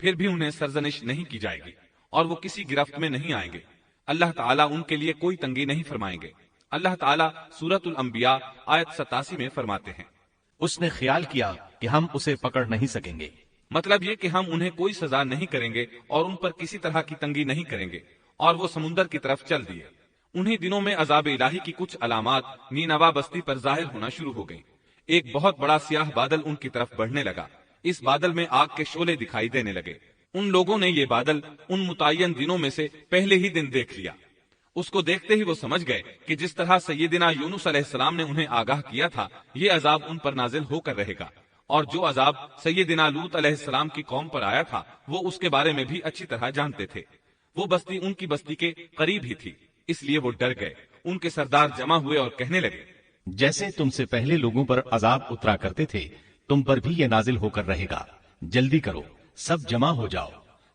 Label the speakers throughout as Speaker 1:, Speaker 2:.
Speaker 1: پھر بھی انہیں سرزنش نہیں کی جائے گی اور وہ کسی گرفت میں نہیں آئیں گے۔ اللہ تعالیٰ ان کے لیے کوئی تنگی نہیں فرمائیں گے۔ اللہ تعالیٰ سورۃ الانبیاء آیت 87 میں فرماتے ہیں،
Speaker 2: اس نے خیال کیا کہ ہم اسے پکڑ نہیں سکیں گے۔
Speaker 1: مطلب یہ کہ ہم انہیں کوئی سزا نہیں کریں گے اور ان پر کسی طرح کی تنگی نہیں کریں گے، اور وہ سمندر کی طرف چل دیے۔ انہی دنوں میں عذاب الہی کی کچھ علامات نینوا بستی پر ظاہر ہونا شروع ہو گئیں۔ ایک بہت بڑا سیاہ بادل ان کی طرف بڑھنے لگا۔ اس بادل میں آگ کے شعلے دکھائی دینے لگے۔ ان لوگوں نے یہ بادل ان متعین دنوں میں سے پہلے ہی دن دیکھ لیا۔ اس کو دیکھتے ہی وہ سمجھ گئے کہ جس طرح سیدنا یونس علیہ السلام نے انہیں آگاہ کیا تھا، یہ عذاب ان پر نازل ہو کر رہے گا، اور جو عذاب سیدنا لوط علیہ السلام کی قوم پر آیا تھا وہ اس کے بارے میں بھی اچھی طرح جانتے تھے۔ وہ بستی ان کی بستی کے قریب ہی تھی، اس لیے وہ ڈر گئے۔ ان کے سردار جمع ہوئے اور کہنے لگے،
Speaker 2: جیسے تم سے پہلے لوگوں پر عذاب اترا کرتے تھے، تم پر بھی یہ نازل ہو کر رہے گا، جلدی کرو، سب جمع ہو جاؤ۔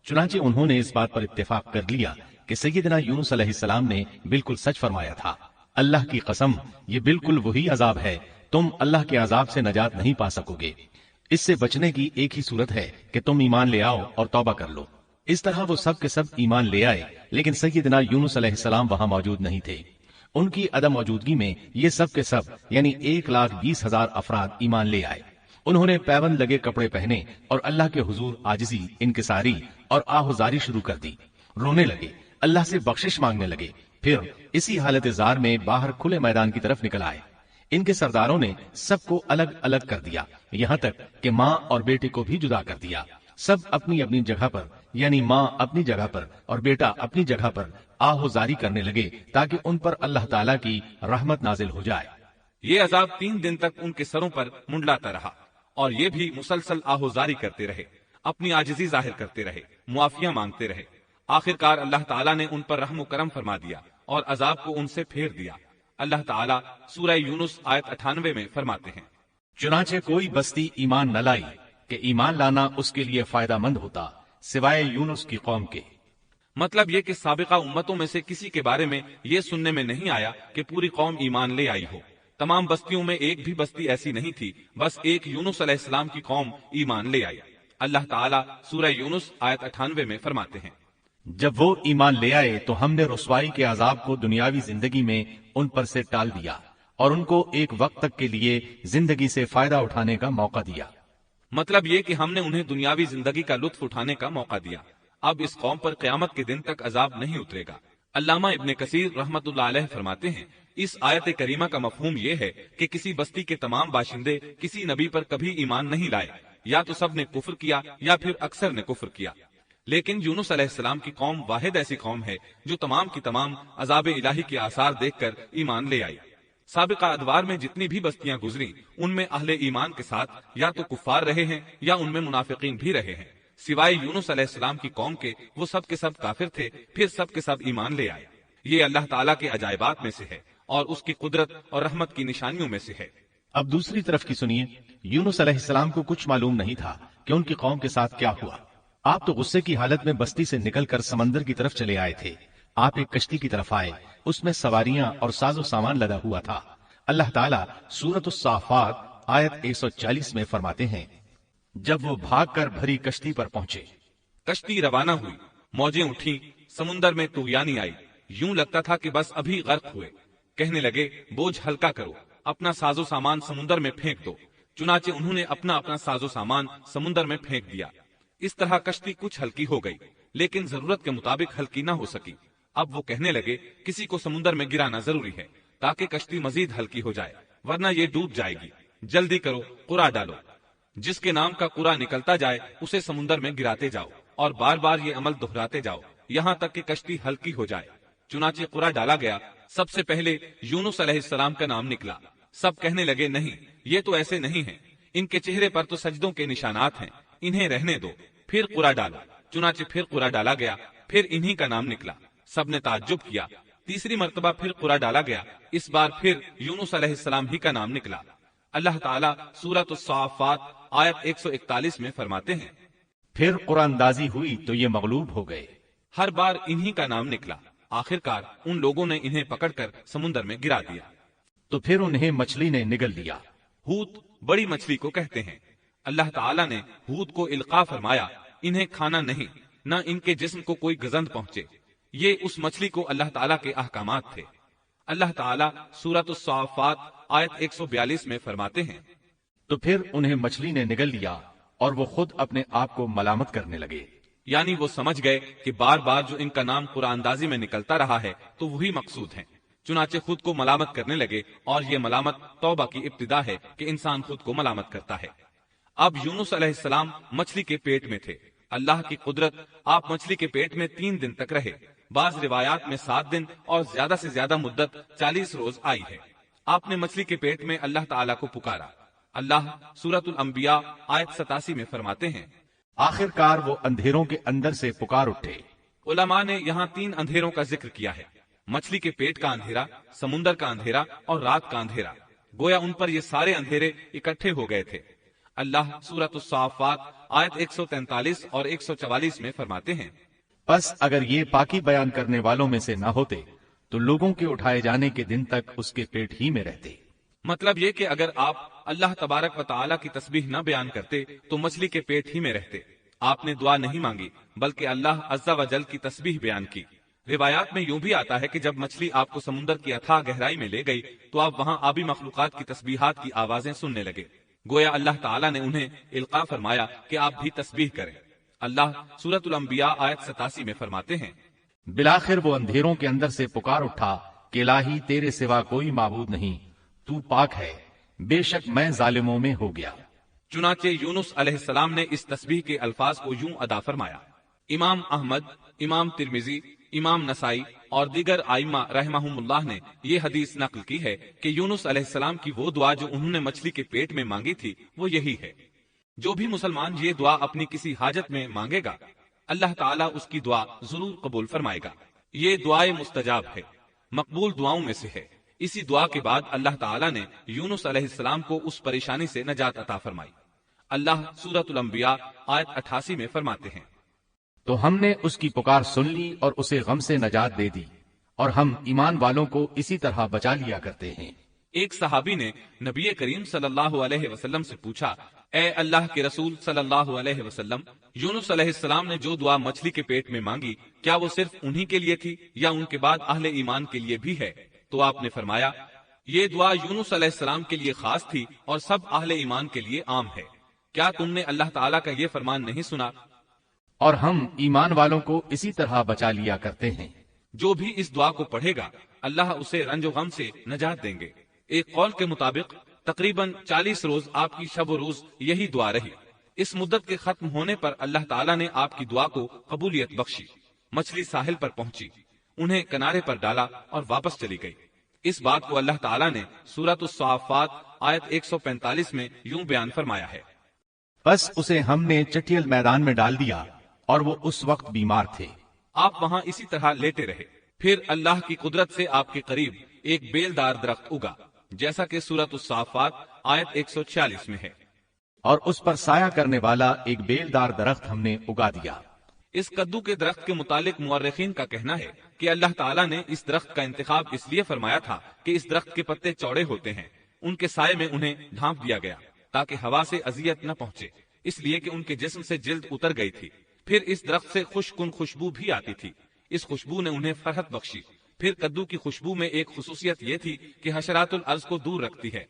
Speaker 2: چنانچہ انہوں نے اس بات پر اتفاق کر لیا کہ سیدنا یونس علیہ السلام نے بالکل سچ فرمایا تھا۔ اللہ کی قسم، یہ بالکل وہی عذاب ہے، تم اللہ کے عذاب سے نجات نہیں پا سکو گے۔ اس سے بچنے کی ایک ہی صورت ہے کہ تم ایمان لے آؤ اور توبہ کر لو۔ اس طرح وہ سب کے سب ایمان لے آئے، لیکن سیدنا یونس علیہ السلام وہاں موجود نہیں تھے۔ ان کی عدم موجودگی میں یہ سب کے سب یعنی 1,20,000 افراد ایمان لے آئے۔ انہوں نے پیوند لگے کپڑے پہنے اور اللہ کے حضور عاجزی، انکساری اور آہوزاری شروع کر دی۔ رونے لگے، اللہ سے بخشش مانگنے لگے، پھر اسی حالت زار میں باہر کھلے میدان کی طرف نکل آئے۔ ان کے سرداروں نے سب کو الگ الگ کر دیا، یہاں تک کہ ماں اور بیٹے کو بھی جدا کر دیا۔ سب اپنی اپنی جگہ پر، یعنی ماں اپنی جگہ پر اور بیٹا اپنی جگہ پر آہوزاری کرنے لگے تاکہ ان پر اللہ تعالیٰ کی رحمت نازل ہو جائے۔
Speaker 1: یہ عذاب 3 دن تک ان کے سروں پر منڈلاتا رہا، اور یہ بھی مسلسل آہوزاری کرتے رہے، اپنی عاجزی ظاہر کرتے رہے، معافیاں مانگتے رہے۔ آخر کار اللہ تعالیٰ نے ان پر رحم و کرم فرما دیا اور عذاب کو ان سے پھیر دیا۔ اللہ تعالیٰ سورہ یونس آیت 98 میں فرماتے ہیں،
Speaker 2: چنانچہ کوئی بستی ایمان نہ لائی کہ ایمان لانا اس کے لیے فائدہ مند ہوتا، سوائے یونس کی قوم کے۔
Speaker 1: مطلب یہ کہ سابقہ امتوں میں سے کسی کے بارے میں یہ سننے میں نہیں آیا کہ پوری قوم ایمان لے آئی ہو۔ تمام بستیوں میں ایک بھی بستی ایسی نہیں تھی، بس ایک یونس علیہ السلام کی قوم ایمان لے آئی۔ اللہ تعالیٰ سورہ یونس آیت 98 میں فرماتے ہیں،
Speaker 2: جب وہ ایمان لے آئے تو ہم نے رسوائی کے عذاب کو دنیاوی زندگی میں ان پر سے ٹال دیا اور ان کو ایک وقت تک کے لیے زندگی سے فائدہ اٹھانے کا موقع دیا۔
Speaker 1: مطلب یہ کہ ہم نے انہیں دنیاوی زندگی کا لطف اٹھانے کا موقع دیا۔ اب اس قوم پر قیامت کے دن تک عذاب نہیں اترے گا۔ علامہ ابن کثیر رحمت اللہ علیہ فرماتے ہیں، اس آیت کریمہ کا مفہوم یہ ہے کہ کسی بستی کے تمام باشندے کسی نبی پر کبھی ایمان نہیں لائے، یا تو سب نے کفر کیا یا پھر اکثر نے کفر کیا۔ لیکن یونس علیہ السلام کی قوم واحد ایسی قوم ہے جو تمام کی تمام عذاب الہی کے آثار دیکھ کر ایمان لے آئی۔ سابقہ ادوار میں جتنی بھی بستیاں گزری ان میں اہل ایمان کے ساتھ یا تو کفار رہے ہیں یا ان میں منافقین بھی رہے ہیں، سوائے یونس علیہ السلام کی قوم کے، وہ سب کے سب کافر تھے، پھر سب کے سب ایمان لے آئے۔ یہ اللہ تعالیٰ کے عجائبات میں سے ہے اور اس کی قدرت اور رحمت کی نشانیوں میں سے ہے۔
Speaker 2: اب دوسری طرف کی سنیے، یونس علیہ السلام کو کچھ معلوم نہیں تھا کہ ان کی قوم کے ساتھ کیا ہوا۔ آپ تو غصے کی حالت میں بستی سے نکل کر سمندر کی طرف چلے آئے تھے۔ آپ ایک کشتی کی طرف آئے، اس میں سواریاں اور ساز و سامان لدا ہوا تھا۔ اللہ تعالیٰ سورۃ الصافات آیت 140 میں فرماتے ہیں، جب وہ بھاگ کر بھری کشتی پر پہنچے،
Speaker 1: کشتی روانہ ہوئی، موجیں اٹھیں، سمندر میں طغیانی آئی، یوں لگتا تھا کہ بس ابھی غرق ہوئے۔ کہنے لگے، بوجھ ہلکا کرو، اپنا ساز و سامان سمندر میں پھینک دو۔ چنانچہ انہوں نے اپنا ساز و سامان سمندر میں پھینک دیا۔ اس طرح کشتی کچھ ہلکی ہو گئی، لیکن ضرورت کے مطابق ہلکی نہ ہو سکی۔ اب وہ کہنے لگے، کسی کو سمندر میں گرانا ضروری ہے تاکہ کشتی مزید ہلکی ہو جائے، ورنہ یہ ڈوب جائے گی۔ جلدی کرو، قرع ڈالو۔ جس کے نام کا قرع نکلتا جائے اسے سمندر میں گراتے جاؤ اور بار بار یہ عمل دہراتے جاؤ یہاں تک کہ کشتی ہلکی ہو جائے۔ چنانچہ قرع ڈالا گیا۔ سب سے پہلے یونس علیہ السلام کا نام نکلا۔ سب کہنے لگے، نہیں، یہ تو ایسے نہیں ہیں، ان کے چہرے پر تو سجدوں کے نشانات ہیں، انہیں رہنے دو۔ پھر قرع ڈالا۔ چنانچہ پھر قرع ڈالا گیا، پھر انہی کا نام نکلا۔ سب نے تعجب کیا۔ تیسری مرتبہ پھر قرع ڈالا گیا، اس بار پھر یونس علیہ السلام ہی کا نام نکلا۔ اللہ تعالیٰ سورۃ الصافات آیت 141 میں فرماتے ہیں،
Speaker 2: پھر قرآن اندازی ہوئی تو یہ مغلوب ہو گئے۔
Speaker 1: ہر بار انہی کا نام نکلا۔ آخر کار ان لوگوں نے انہیں پکڑ کر سمندر میں گرا دیا۔
Speaker 2: تو پھر انہیں مچھلی نے نگل لیا۔
Speaker 1: حوت بڑی مچھلی کو کہتے ہیں۔ اللہ تعالیٰ نے حوت کو القاء فرمایا انہیں کھانا نہیں، نہ ان کے جسم کو کوئی گزند پہنچے۔ یہ اس مچھلی کو اللہ تعالیٰ کے احکامات تھے۔ اللہ تعالیٰ سورۃ الصافات آیت 142 میں فرماتے ہیں،
Speaker 2: تو پھر انہیں مچھلی نے نگل لیا اور وہ خود اپنے آپ کو ملامت کرنے لگے۔
Speaker 1: یعنی وہ سمجھ گئے کہ بار بار جو ان کا نام قرآن اندازی میں نکلتا رہا ہے تو وہی مقصود ہیں، چنانچہ خود کو ملامت کرنے لگے، اور یہ ملامت توبہ کی ابتدا ہے کہ انسان خود کو ملامت کرتا ہے۔ اب یونس علیہ السلام مچھلی کے پیٹ میں تھے۔ اللہ کی قدرت، آپ مچھلی کے پیٹ میں 3 دن تک رہے۔ بعض روایات میں 7 دن اور زیادہ سے زیادہ مدت 40 روز آئی ہے۔ آپ نے مچھلی کے پیٹ میں اللہ تعالیٰ کو پکارا۔ اللہ سورۃ الانبیاء آیت 87 میں فرماتے ہیں،
Speaker 2: آخر کار وہ اندھیروں کے اندر سے پکار اٹھے۔
Speaker 1: علماء نے یہاں 3 اندھیروں کا ذکر کیا ہے، مچھلی کے پیٹ کا اندھیرا، سمندر کا اندھیرا اور رات کا اندھیرا۔ گویا ان پر یہ سارے اندھیرے اکٹھے ہو گئے تھے۔ اللہ سورۃ الصافات آیت 143 اور 144 میں فرماتے ہیں،
Speaker 2: بس اگر یہ پاکی بیان کرنے والوں میں سے نہ ہوتے تو لوگوں کے اٹھائے جانے کے دن تک اس کے پیٹ ہی میں رہتے۔
Speaker 1: مطلب یہ کہ اگر آپ اللہ تبارک و تعالیٰ کی تسبیح نہ بیان کرتے تو مچھلی کے پیٹ ہی میں رہتے۔ آپ نے دعا نہیں مانگی بلکہ اللہ عز و جل کی تسبیح بیان کی۔ روایات میں یوں بھی آتا ہے کہ جب مچھلی آپ کو سمندر کی اتھاہ گہرائی میں لے گئی تو آپ وہاں آبی مخلوقات کی تسبیحات کی آوازیں سننے لگے۔ گویا اللہ تعالیٰ نے انہیں القاء فرمایا کہ آپ بھی تسبیح کریں۔ اللہ سورۃ الانبیاء آیت 87 میں فرماتے ہیں،
Speaker 2: بالآخر وہ اندھیروں کے اندر سے پکار اٹھا کہ الہی تیرے سوا کوئی معبود نہیں، تو پاک ہے، بے شک میں ظالموں میں ہو گیا۔
Speaker 1: چنانچہ یونس علیہ السلام نے اس تسبیح کے الفاظ کو یوں ادا فرمایا۔ امام احمد، امام ترمذی، امام نسائی اور دیگر ائمہ رحمہم اللہ نے یہ حدیث نقل کی ہے کہ یونس علیہ السلام کی وہ دعا جو انہوں نے مچھلی کے پیٹ میں مانگی تھی وہ یہی ہے۔ جو بھی مسلمان یہ دعا اپنی کسی حاجت میں مانگے گا، اللہ تعالیٰ اس کی دعا ضرور قبول فرمائے گا۔ یہ دعائے مستجاب ہے، مقبول دعاؤں میں سے ہے۔ اسی دعا کے بعد اللہ تعالیٰ نے یونس علیہ السلام کو اس پریشانی سے نجات عطا فرمائی۔ اللہ سورۃ الانبیاء آیت 88 میں فرماتے ہیں،
Speaker 2: تو ہم نے اس کی پکار سن لی اور اسے غم سے نجات دے دی، اور ہم ایمان والوں کو اسی طرح بچا لیا کرتے ہیں۔
Speaker 1: ایک صحابی نے نبی کریم صلی اللہ علیہ وسلم سے پوچھا، اے اللہ کے رسول صلی اللہ علیہ وسلم، یونس علیہ السلام نے جو دعا مچھلی کے پیٹ میں مانگی کیا وہ صرف انہی کے لیے تھی یا ان کے بعد اہل ایمان کے لیے بھی ہے؟ تو آپ نے فرمایا، یہ دعا یونس علیہ السلام کے لیے خاص تھی اور سب اہل ایمان کے لیے عام ہے۔ کیا تم نے اللہ تعالیٰ کا یہ فرمان نہیں سنا؟
Speaker 2: اور ہم ایمان والوں کو اسی طرح بچا لیا کرتے ہیں۔
Speaker 1: جو بھی اس دعا کو پڑھے گا اللہ اسے رنج و غم سے نجات دیں گے۔ ایک قول کے مطابق تقریباً 40 روز آپ کی شب و روز یہی دعا رہی۔ اس مدت کے ختم ہونے پر اللہ تعالیٰ نے آپ کی دعا کو قبولیت بخشی۔ مچھلی ساحل پر پہنچی، انہیں کنارے پر ڈالا اور واپس چلی گئی۔ اس بات کو اللہ تعالیٰ نے سورۃ الصافات آیت 145 میں یوں بیان فرمایا ہے،
Speaker 2: بس اسے ہم نے چٹیل میدان میں ڈال دیا اور وہ اس وقت بیمار تھے۔
Speaker 1: آپ وہاں اسی طرح لیٹے رہے۔ پھر اللہ کی قدرت سے آپ کے قریب ایک بیلدار درخت اگا، جیسا کہ سورۃ الصافات آیت 146 میں ہے،
Speaker 2: اور اس پر سایہ کرنے والا ایک بیلدار درخت ہم نے اگا دیا۔
Speaker 1: اس کدو کے درخت کے متعلق مورخین کا کہنا ہے کہ اللہ تعالیٰ نے اس درخت کا انتخاب اس لیے فرمایا تھا کہ اس درخت کے پتے چوڑے ہوتے ہیں، ان کے سائے میں انہیں ڈھانپ دیا گیا تاکہ ہوا سے اذیت نہ پہنچے، اس لیے کہ ان کے جسم سے جلد اتر گئی تھی۔ پھر اس درخت سے خوشگوار خوشبو بھی آتی تھی، اس خوشبو نے انہیں فرحت بخشی۔ پھر کدو کی خوشبو میں ایک خصوصیت یہ تھی کہ حشرات الارض کو دور رکھتی ہے۔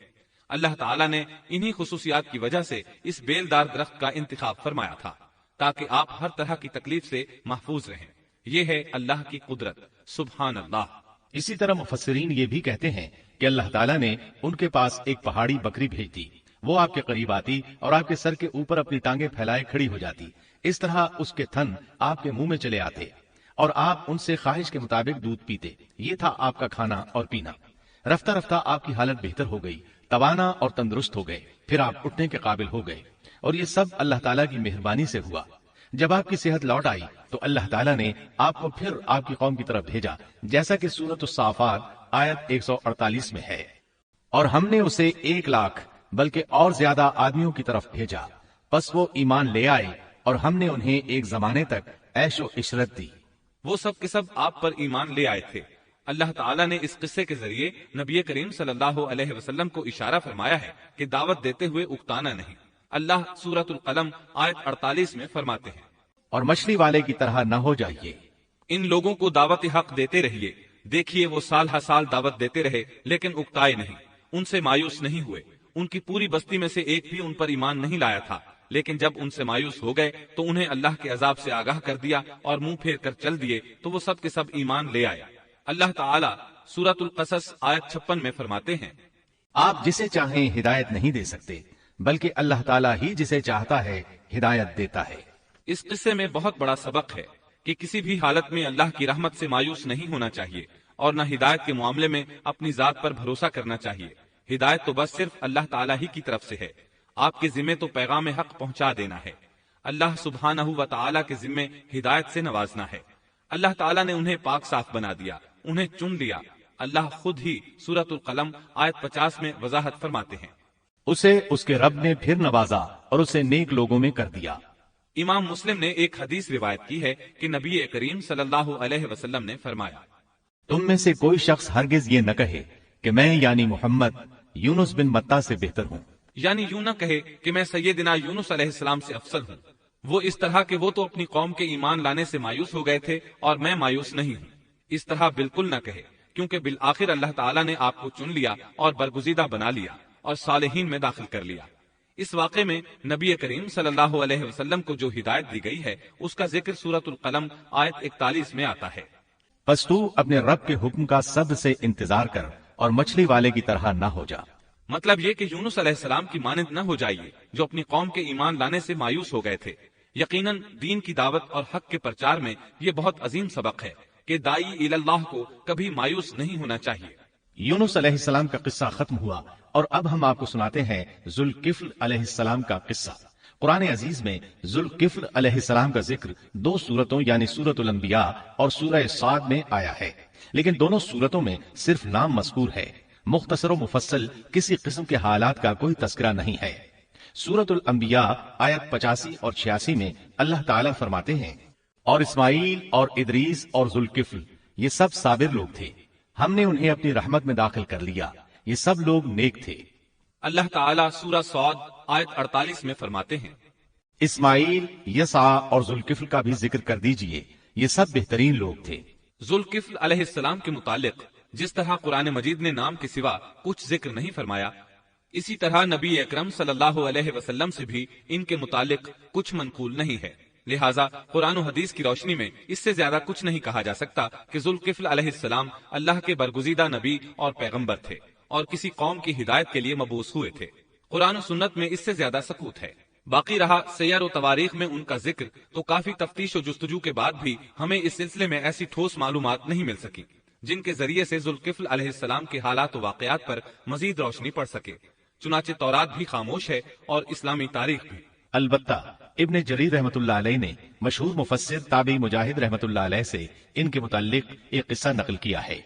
Speaker 1: اللہ تعالیٰ نے انہی خصوصیات کی وجہ سے اس بیلدار درخت کا انتخاب فرمایا تھا تاکہ آپ ہر طرح کی تکلیف سے محفوظ رہیں۔ یہ ہے اللہ کی قدرت، سبحان اللہ۔
Speaker 2: اسی طرح مفسرین یہ بھی کہتے ہیں کہ اللہ تعالیٰ نے ان کے پاس ایک پہاڑی بکری بھیج دی، وہ آپ کے قریب آتی اور آپ کے سر کے اوپر اپنی ٹانگیں پھیلائے کھڑی ہو جاتی۔ اس طرح اس کے تھن آپ کے منہ میں چلے آتے اور آپ ان سے خواہش کے مطابق دودھ پیتے۔ یہ تھا آپ کا کھانا اور پینا۔ رفتہ رفتہ آپ کی حالت بہتر ہو گئی، توانا اور تندرست ہو گئے، پھر آپ اٹھنے کے قابل ہو گئے، اور یہ سب اللہ تعالیٰ کی مہربانی سے ہوا۔ جب آپ کی صحت لوٹ آئی تو اللہ تعالیٰ نے آپ کو پھر آپ کی قوم کی طرف بھیجا، جیسا کہ سورۃ الصافات آیت 148 میں ہے، اور ہم نے اسے 1 لاکھ بلکہ اور زیادہ آدمیوں کی طرف بھیجا، پس وہ ایمان لے آئے اور ہم نے انہیں ایک زمانے تک عیش و عشرت دی۔
Speaker 1: وہ سب کے سب آپ پر ایمان لے آئے تھے۔ اللہ تعالیٰ نے اس قصے کے ذریعے نبی کریم صلی اللہ علیہ وسلم کو اشارہ فرمایا ہے کہ دعوت دیتے ہوئے اکتانا نہیں۔ اللہ سورۃ القلم آیت 48 میں فرماتے ہیں،
Speaker 2: اور مچھلی والے کی طرح نہ ہو جائیے۔
Speaker 1: ان لوگوں کو دعوت حق دیتے رہیے، دیکھیے وہ سال ہر سال دعوت دیتے رہے لیکن اکتائے نہیں، ان سے مایوس نہیں ہوئے۔ ان کی پوری بستی میں سے ایک بھی ان پر ایمان نہیں لایا تھا، لیکن جب ان سے مایوس ہو گئے تو انہیں اللہ کے عذاب سے آگاہ کر دیا اور منہ پھیر کر چل دیے تو وہ سب کے سب ایمان لے آئے۔ اللہ تعالیٰ سورۃ القصص آیت 56 میں فرماتے ہیں،
Speaker 2: آپ جسے چاہیں ہدایت نہیں دے سکتے، بلکہ اللہ تعالیٰ ہی جسے چاہتا ہے ہدایت دیتا ہے۔
Speaker 1: اس قصے میں بہت بڑا سبق ہے کہ کسی بھی حالت میں اللہ کی رحمت سے مایوس نہیں ہونا چاہیے اور نہ ہدایت کے معاملے میں اپنی ذات پر بھروسہ کرنا چاہیے۔ ہدایت تو بس صرف اللہ تعالیٰ ہی کی طرف سے ہے، آپ کے ذمے تو پیغام حق پہنچا دینا ہے۔ اللہ سبحانہ و تعالیٰ کے ذمے ہدایت سے نوازنا ہے۔ اللہ تعالیٰ نے انہیں پاک صاف بنا دیا، انہیں چن لیا۔ اللہ خود ہی سورۃ القلم آیت 50 میں وضاحت فرماتے ہیں،
Speaker 2: اسے اس کے رب نے پھر نوازا اور اسے نیک لوگوں میں کر دیا۔
Speaker 1: امام مسلم نے ایک حدیث روایت کی ہے کہ نبی کریم صلی اللہ علیہ وسلم نے فرمایا،
Speaker 2: تم میں سے کوئی شخص ہرگز یہ نہ کہے کہ میں یعنی محمد یونس بن متا سے بہتر ہوں،
Speaker 1: یعنی یوں نہ کہے کہ میں سیدنا یونس علیہ السلام سے افضل ہوں، وہ اس طرح کہ وہ تو اپنی قوم کے ایمان لانے سے مایوس ہو گئے تھے اور میں مایوس نہیں ہوں۔ اس طرح بالکل نہ کہے، کیونکہ بالآخر اللہ تعالیٰ نے آپ کو چن لیا اور برگزیدہ بنا لیا اور صالحین میں داخل کر لیا۔ اس واقعے میں نبی کریم صلی اللہ علیہ وسلم کو جو ہدایت دی گئی ہے اس کا ذکر سورۃ القلم آیت 41 میں آتا ہے،
Speaker 2: پس تو اپنے رب کے حکم کا صبر سے انتظار کر اور مچھلی والے کی طرح نہ ہو جا۔
Speaker 1: مطلب یہ کہ یونس علیہ السلام کی مانند نہ ہو جائیے جو اپنی قوم کے ایمان لانے سے مایوس ہو گئے تھے۔ یقیناً دین کی دعوت اور حق کے پرچار میں یہ بہت عظیم سبق ہے کہ داعی اللہ کو کبھی مایوس نہیں ہونا چاہیے۔
Speaker 2: یونس علیہ السلام کا قصہ ختم ہوا اور اب ہم آپ کو سناتے ہیں ذوالکفل علیہ السلام کا قصہ۔ قرآن عزیز میں ذوالکفل علیہ السلام کا ذکر 2 سورتوں یعنی سورۃ الانبیاء اور سورہ صاد میں آیا ہے، لیکن دونوں سورتوں میں صرف نام مذکور ہے، مختصر و مفصل کسی قسم کے حالات کا کوئی تذکرہ نہیں ہے۔ سورۃ الانبیاء آیت 85 اور 86 میں اللہ تعالیٰ فرماتے ہیں، اور اسماعیل اور ادریس اور ذوالکفل یہ سب صابر لوگ تھے، ہم نے انہیں اپنی رحمت میں داخل کر لیا، یہ سب لوگ نیک تھے۔
Speaker 1: اللہ تعالیٰ سورہ صاد آیت 48 میں فرماتے ہیں،
Speaker 2: اسماعیل، یسع اور ذوالکفل کا بھی ذکر کر دیجئے، یہ سب بہترین لوگ تھے۔
Speaker 1: ذوالکفل علیہ السلام کے متعلق جس طرح قرآن مجید نے نام کے سوا کچھ ذکر نہیں فرمایا، اسی طرح نبی اکرم صلی اللہ علیہ وسلم سے بھی ان کے متعلق کچھ منقول نہیں ہے، لہٰذا قرآن و حدیث کی روشنی میں اس سے زیادہ کچھ نہیں کہا جا سکتا کہ ذوالکفل علیہ السلام اللہ کے برگزیدہ نبی اور پیغمبر تھے اور کسی قوم کی ہدایت کے لیے مبعوث ہوئے تھے۔ قرآن و سنت میں اس سے زیادہ سکوت ہے۔ باقی رہا سیر و تواریخ میں ان کا ذکر، تو کافی تفتیش و جستجو کے بعد بھی ہمیں اس سلسلے میں ایسی ٹھوس معلومات نہیں مل سکی جن کے ذریعے سے ذوالکفل علیہ السلام کے حالات و واقعات پر مزید روشنی پڑ سکے۔ چنانچہ تورات بھی خاموش ہے اور اسلامی تاریخ بھی۔
Speaker 2: البتہ ابن جریر رحمۃ اللہ علیہ نے مشہور مفسر تابعی مجاہد رحمۃ اللہ علیہ سے ان کے متعلق ایک قصہ نقل کیا ہے۔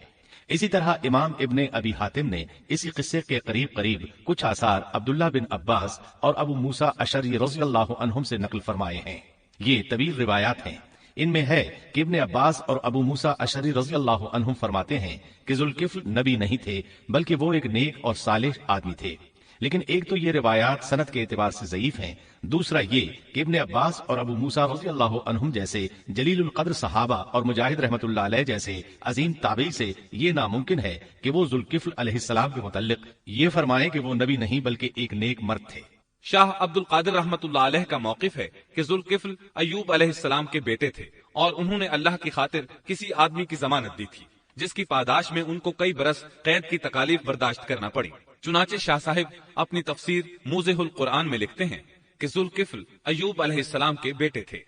Speaker 2: اسی طرح امام ابن ابی حاتم نے اسی قصے کے قریب کچھ آثار عبداللہ بن عباس اور ابو موسیٰ اشعری رضی اللہ عنہم سے نقل فرمائے ہیں۔ یہ طویل روایات ہیں۔ ان میں ہے کہ ابن عباس اور ابو موسیٰ اشعری رضی اللہ عنہم فرماتے ہیں کہ ذوالکفل نبی نہیں تھے بلکہ وہ ایک نیک اور صالح آدمی تھے، لیکن ایک تو یہ روایات سند کے اعتبار سے ضعیف ہیں، دوسرا یہ کہ ابن عباس اور ابو موسیٰ رضی اللہ عنہم جیسے جلیل القدر صحابہ اور مجاہد رحمۃ اللہ علیہ جیسے عظیم تابعی سے یہ ناممکن ہے کہ وہ ذوالکفل علیہ السلام کے متعلق یہ فرمائیں کہ وہ نبی نہیں بلکہ ایک نیک مرد تھے۔
Speaker 1: شاہ عبد القادر رحمۃ اللہ علیہ کا موقف ہے کہ ذوالکفل ایوب علیہ السلام کے بیٹے تھے اور انہوں نے اللہ کی خاطر کسی آدمی کی ضمانت دی تھی جس کی پاداش میں ان کو کئی برس قید کی تکالیف برداشت کرنا پڑی۔ چنانچہ شاہ صاحب اپنی تفسیر موضح القرآن میں لکھتے ہیں کہ ذوالکفل ایوب علیہ السلام کے بیٹے تھے،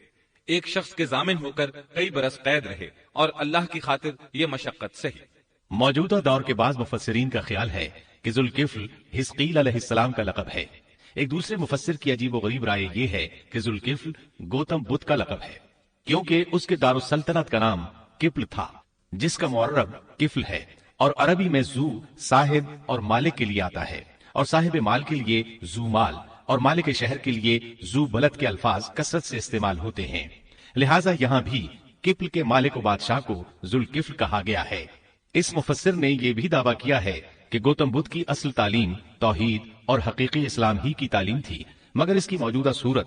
Speaker 1: ایک شخص کے ضامن ہو کر کئی برس قید رہے اور اللہ کی خاطر یہ مشقت سہی۔
Speaker 2: موجودہ دور کے بعض مفسرین کا خیال ہے کہ ذوالکفل حزقیل علیہ السلام کا لقب ہے۔ ایک دوسرے مفسر کی عجیب و غریب رائے یہ ہے کہ ذوالکفل گوتم بدھ کا لقب ہے، کیونکہ اس کے دارالسلطنت کا نام کفل تھا جس کا معرب کفل ہے، اور عربی میں ذو صاحب اور مالک کے لیے آتا ہے، اور صاحب مال کے لیے ذو مال اور مالک شہر کے لیے ذو بلد کے الفاظ کثرت سے استعمال ہوتے ہیں، لہٰذا یہاں بھی کفل کے مالک و بادشاہ کو ذوالکفل کہا گیا ہے۔ اس مفسر نے یہ بھی دعویٰ کیا ہے کہ گوتم بدھ کی اصل تعلیم توحید اور حقیقی اسلام ہی کی تعلیم تھی، مگر اس کی موجودہ صورت